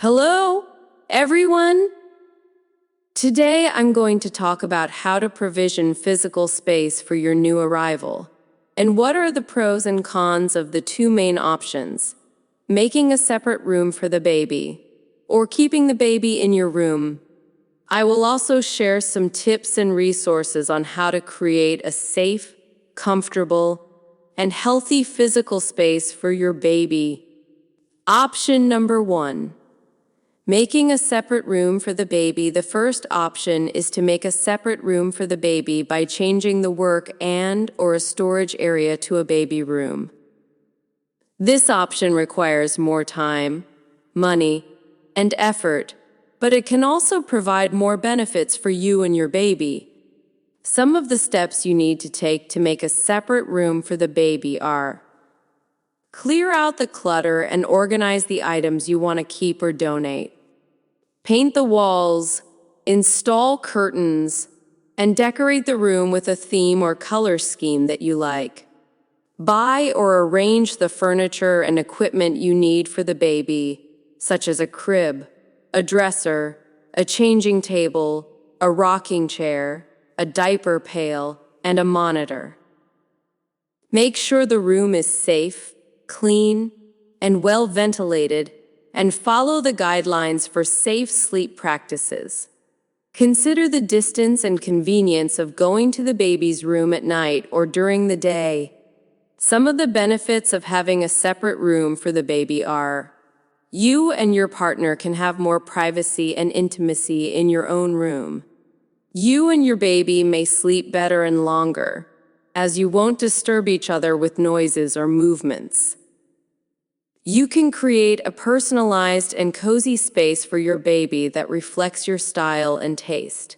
Hello, everyone. Today I'm going to talk about how to provision physical space for your new arrival, and what are the pros and cons of the two main options: making a separate room for the baby, or keeping the baby in your room. I will also share some tips and resources on how to create a safe, comfortable, and healthy physical space for your baby. Option number 1. Making a separate room for the baby. The first option is to make a separate room for the baby by changing the work and/or a storage area to a baby room. This option requires more time, money, and effort, but it can also provide more benefits for you and your baby. Some of the steps you need to take to make a separate room for the baby are: clear out the clutter and organize the items you want to keep or donate. Paint the walls, install curtains, and decorate the room with a theme or color scheme that you like. Buy or arrange the furniture and equipment you need for the baby, such as a crib, a dresser, a changing table, a rocking chair, a diaper pail, and a monitor. Make sure the room is safe, clean, and well ventilated, and follow the guidelines for safe sleep practices. Consider the distance and convenience of going to the baby's room at night or during the day. Some of the benefits of having a separate room for the baby are: you and your partner can have more privacy and intimacy in your own room. You and your baby may sleep better and longer, as you won't disturb each other with noises or movements. You can create a personalized and cozy space for your baby that reflects your style and taste.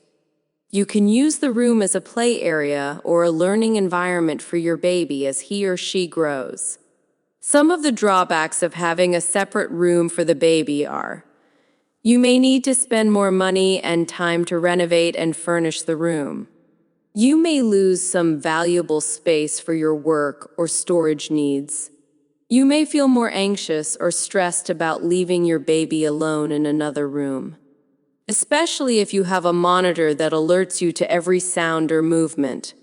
You can use the room as a play area or a learning environment for your baby as he or she grows. Some of the drawbacks of having a separate room for the baby are: you may need to spend more money and time to renovate and furnish the room. You may lose some valuable space for your work or storage needs. You may feel more anxious or stressed about leaving your baby alone in another room, especially if you have a monitor that alerts you to every sound or movement.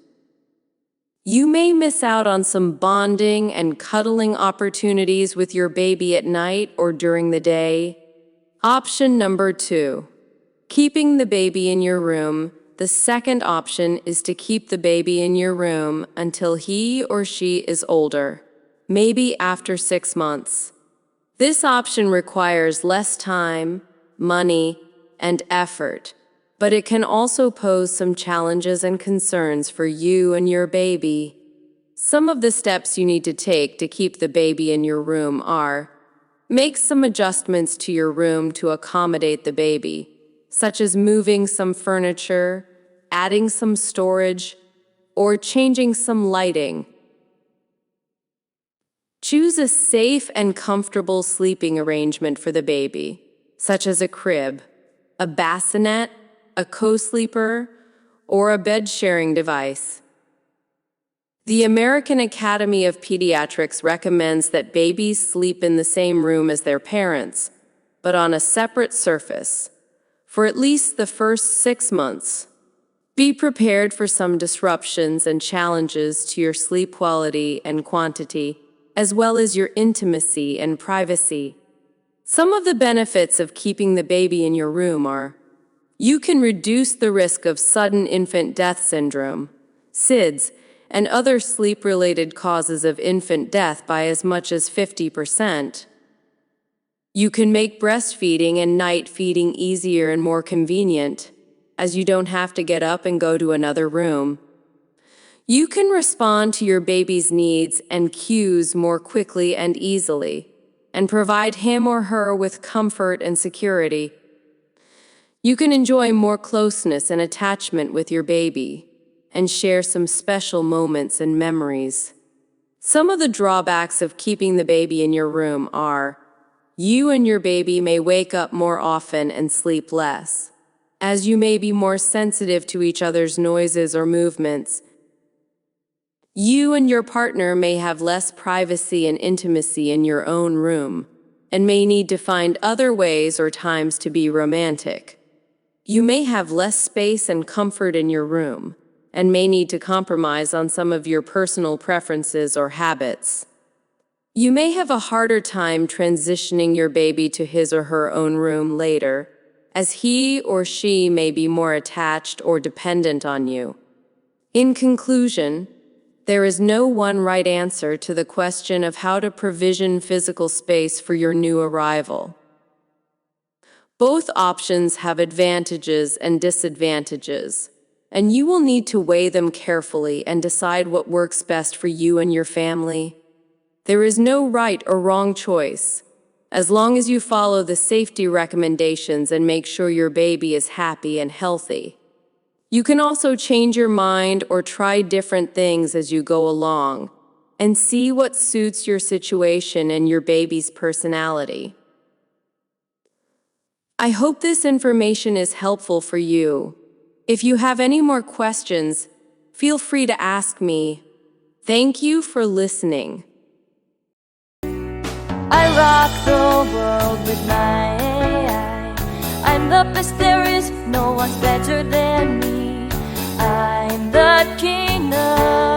You may miss out on some bonding and cuddling opportunities with your baby at night or during the day. Option number 2. Keeping the baby in your room. The second option is to keep the baby in your room until he or she is older, maybe after 6 months. This option requires less time, money, and effort, but it can also pose some challenges and concerns for you and your baby. Some of the steps you need to take to keep the baby in your room are: make some adjustments to your room to accommodate the baby, such as moving some furniture, adding some storage, or changing some lighting. Choose a safe and comfortable sleeping arrangement for the baby, such as a crib, a bassinet, a co-sleeper, or a bed-sharing device. The American Academy of Pediatrics recommends that babies sleep in the same room as their parents, but on a separate surface, for at least the first 6 months. Be prepared for some disruptions and challenges to your sleep quality and quantity, as well as your intimacy and privacy. Some of the benefits of keeping the baby in your room are: you can reduce the risk of sudden infant death syndrome, SIDS, and other sleep-related causes of infant death by as much as 50%. You can make breastfeeding and night feeding easier and more convenient, as you don't have to get up and go to another room. You can respond to your baby's needs and cues more quickly and easily, and provide him or her with comfort and security. You can enjoy more closeness and attachment with your baby, and share some special moments and memories. Some of the drawbacks of keeping the baby in your room are: you and your baby may wake up more often and sleep less, as you may be more sensitive to each other's noises or movements. You and your partner may have less privacy and intimacy in your own room, and may need to find other ways or times to be romantic. You may have less space and comfort in your room, and may need to compromise on some of your personal preferences or habits. You may have a harder time transitioning your baby to his or her own room later, as he or she may be more attached or dependent on you. In conclusion, there is no one right answer to the question of how to provision physical space for your new arrival. Both options have advantages and disadvantages, and you will need to weigh them carefully and decide what works best for you and your family. There is no right or wrong choice, as long as you follow the safety recommendations and make sure your baby is happy and healthy. You can also change your mind or try different things as you go along, and see what suits your situation and your baby's personality. I hope this information is helpful for you. If you have any more questions, feel free to ask me. Thank you for listening. I rock the world with my AI. I'm the best there is, no one's better than me. I'm the king of